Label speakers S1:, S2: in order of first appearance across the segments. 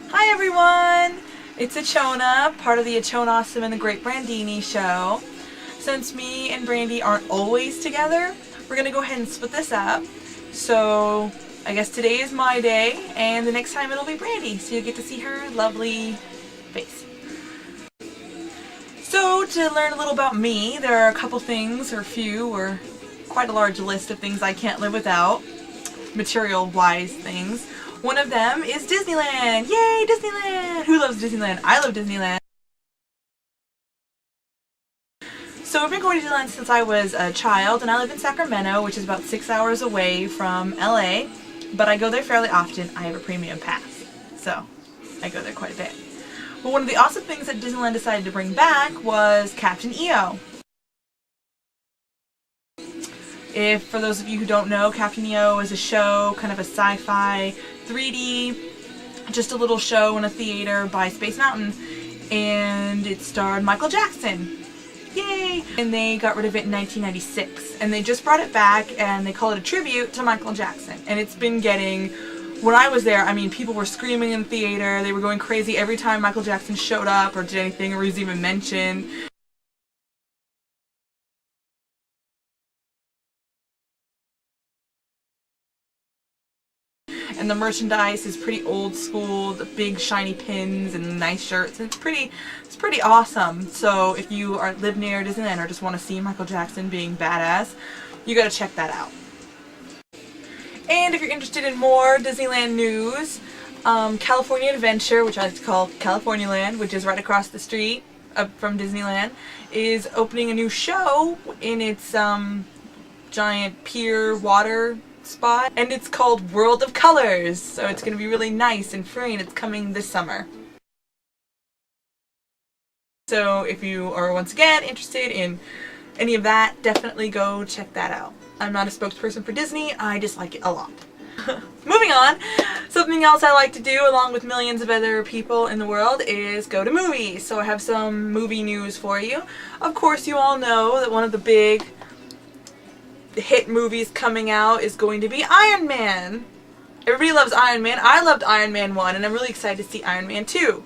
S1: Hi everyone! It's Achona, part of the Achona Awesome and the Great Brandini show. Since me and Brandy aren't always together, we're gonna go ahead and split this up. So I guess today is my day, and the next time it'll be Brandy, so you'll get to see her lovely face. So to learn a little about me, there are a couple things, or a few, or quite a large list of things I can't live without, material-wise things. One of them is Disneyland! Yay, Disneyland! Who loves Disneyland? I love Disneyland. So I've been going to Disneyland since I was a child, and I live in Sacramento, which is about 6 hours away from LA, but I go there fairly often. I have a premium pass, so I go there quite a bit. But one of the awesome things that Disneyland decided to bring back was Captain EO. If, for those of you who don't know, Captain EO is a show, kind of a sci-fi, 3D, just a little show in a theater by Space Mountain, and it starred Michael Jackson. Yay! And they got rid of it in 1996, and they just brought it back, and they call it a tribute to Michael Jackson. And it's been getting, when I was there, I mean, people were screaming in the theater, they were going crazy every time Michael Jackson showed up, or did anything, or was even mentioned. And the merchandise is pretty old school, the big shiny pins and nice shirts, and it's pretty awesome. So if you live near Disneyland or just want to see Michael Jackson being badass, you gotta check that out. And if you're interested in more Disneyland news, California Adventure, which I like to call California Land, which is right across the street from Disneyland, is opening a new show in its giant pier water spot, and it's called World of Colors, so it's going to be really nice and free, and it's coming this summer. So if you are once again interested in any of that, definitely go check that out. I'm not a spokesperson for Disney, I just like it a lot. Moving on, something else I like to do along with millions of other people in the world is go to movies. So I have some movie news for you. Of course, you all know that one of the big hit movies coming out is going to be Iron Man. Everybody loves Iron Man. I loved Iron Man 1, and I'm really excited to see Iron Man 2.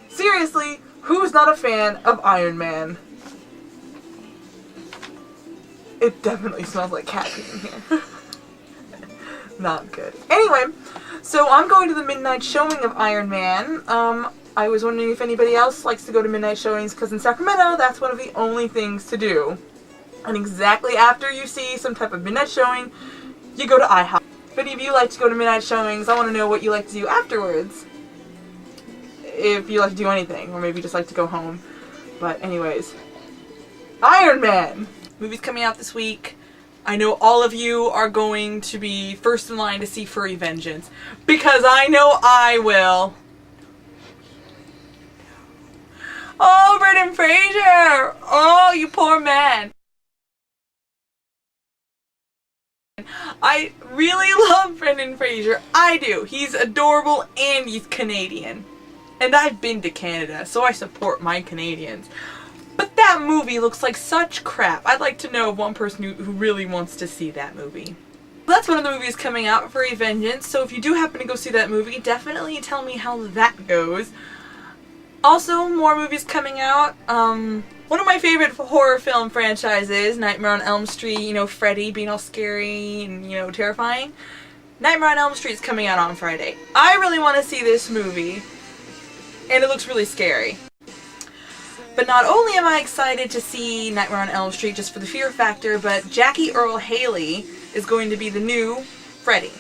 S1: Seriously, who's not a fan of Iron Man? It definitely smells like cat pee in here. Not good. Anyway, so I'm going to the midnight showing of Iron Man. I was wondering if anybody else likes to go to midnight showings, because in Sacramento, that's one of the only things to do. And exactly after you see some type of midnight showing, you go to IHOP. If any of you like to go to midnight showings, I want to know what you like to do afterwards. If you like to do anything, or maybe you just like to go home. But anyways, Iron Man! Movie's coming out this week. I know all of you are going to be first in line to see Furry Vengeance, because I know I will. Oh, Brendan Fraser! Oh, you poor man! I really love Brendan Fraser. I do. He's adorable and he's Canadian. And I've been to Canada, so I support my Canadians. But that movie looks like such crap. I'd like to know of one person who really wants to see that movie. That's one of the movies coming out, Furry Vengeance, so if you do happen to go see that movie, definitely tell me how that goes. Also, more movies coming out. One of my favorite horror film franchises, Nightmare on Elm Street, you know, Freddy being all scary and, you know, terrifying. Nightmare on Elm Street is coming out on Friday. I really want to see this movie, and it looks really scary. But not only am I excited to see Nightmare on Elm Street just for the fear factor, but Jackie Earle Haley is going to be the new Freddy.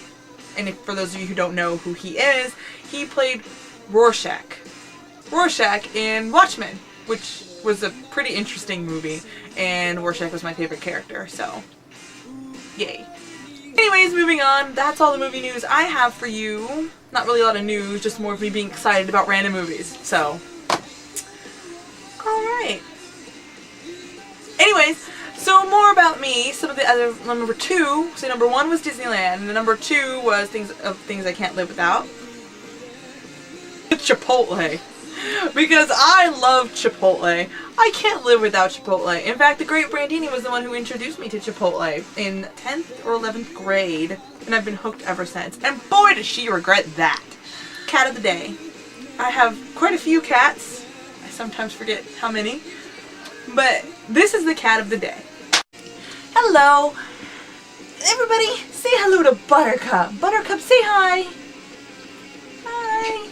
S1: And if, for those of you who don't know who he is, he played Rorschach in Watchmen, which was a pretty interesting movie, and Rorschach was my favorite character, so yay. Anyways, moving on, that's all the movie news I have for you. Not really a lot of news, just more of me being excited about random movies, so alright. Anyways, so more about me, some of the other, number 2, so number 1 was Disneyland, and the number 2 was things I can't live without. Chipotle. Because I love Chipotle. I can't live without Chipotle. In fact, the great Brandini was the one who introduced me to Chipotle in 10th or 11th grade, and I've been hooked ever since. And boy, does she regret that. cat of the day. I have quite a few cats. I sometimes forget how many. But this is the cat of the day. Hello. Everybody, say hello to Buttercup. Buttercup, say hi. Hi.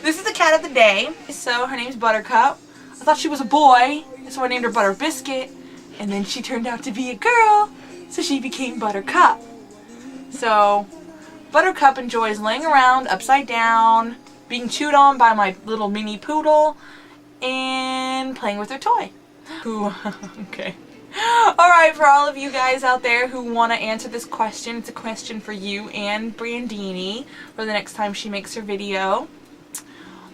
S1: This is the cat of the day. So her name's Buttercup. I thought she was a boy, so I named her Butter Biscuit. And then she turned out to be a girl, so she became Buttercup. So Buttercup enjoys laying around upside down, being chewed on by my little mini poodle, and playing with her toy. Ooh, okay. Alright, for all of you guys out there who want to answer this question, it's a question for you and Brandini for the next time she makes her video.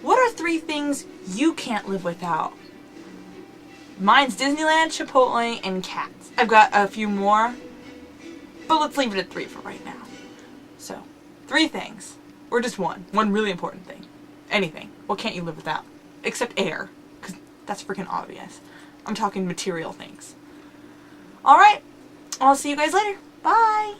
S1: What are 3 things you can't live without? Mine's Disneyland, Chipotle, and cats. I've got a few more, but let's leave it at 3 for right now. So, 3 things. Or just one. One really important thing. Anything. What can't you live without? Except air, because that's freaking obvious. I'm talking material things. Alright, I'll see you guys later. Bye!